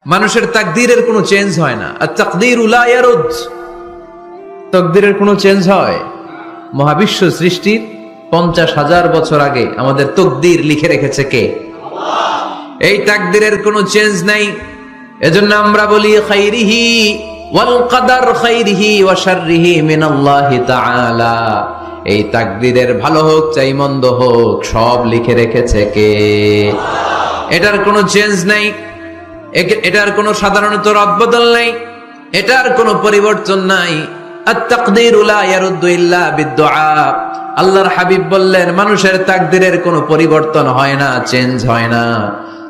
মানুষের তাকদীরের কোনো চেঞ্জ হয় না। আর তাকদীরু লা ইয়ারুদ, তাকদীরের কোনো চেঞ্জ হয়? মহাবিশ্ব সৃষ্টির 50,000 বছর আগে আমাদের তাকদীর লিখে রেখেছে কে? আল্লাহ। এই তাকদীরের কোনো চেঞ্জ নাই। এজন্য আমরা বলি খাইরিহি ওয়াল কদর খাইরিহি ওয়া শাররিহি মিনাল্লাহি তাআলা। এই তাকদীরের ভালো হোক চাই মন্দ হোক সব লিখে রেখেছে কে? আল্লাহ। এটার কোনো চেঞ্জ নাই, এটার কোনো সাধারণত রদবদল নাই, এটার কোনো পরিবর্তন নাই। আত-তাকদীরু লা ইয়ারুদ্দু ইল্লা বিদ-দুআ। আল্লাহর হাবিব বললেন মানুষের তাকদীরের কোনো পরিবর্তন হয় না, চেঞ্জ হয় না।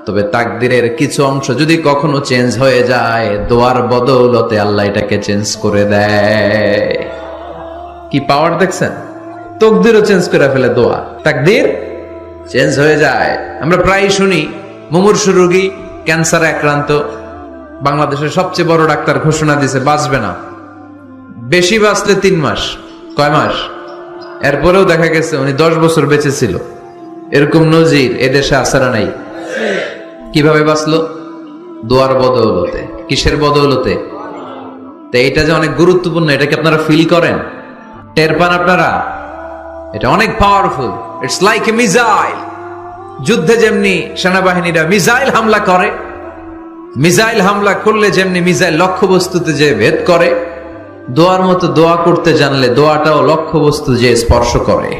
তবে তাকদীরের কিছু অংশ যদি কখনো চেঞ্জ হয়ে যায়, দোয়ার বদৌলতে আল্লাহ এটাকে চেঞ্জ করে দেয়। কি পাওয়ার দেখছেন? তাকদীরও চেঞ্জ করে ফেলে দোয়া, তাকদীর চেঞ্জ হয়ে যায়। আমরা প্রায় শুনি মুমূর্ষু রোগী, ক্যান্সারে আক্রান্ত, বাংলাদেশের সবচেয়ে বড় ডাক্তার ঘোষণা দিয়েছে বাঁচবে না, বেশি বাঁচলে 3 মাস। কয় মাস? এরপরেও দেখা গেছে উনি 10 বছর বেঁচে ছিল। এরকম নজির এদেশে আছে না নাই? কিভাবে বাঁচলো? দোয়ার বদৌলতে। কিসের বদৌলতে? তো এটা যে অনেক গুরুত্বপূর্ণ, এটা কি আপনারা ফিল করেন, টের পান আপনারা? এটা অনেক powerful. It's like a missile. যুদ্ধে যেমনি সেনাবাহিনীরা মিসাইল হামলা করে, মিসাইল হামলা করলে যেমনি মিসাইল লক্ষ্যবস্তুতে যে ভেদ করে, দোয়ার মতো দোয়া করতে জানলে দোয়াটাও লক্ষ্যবস্তু যে স্পর্শ করে।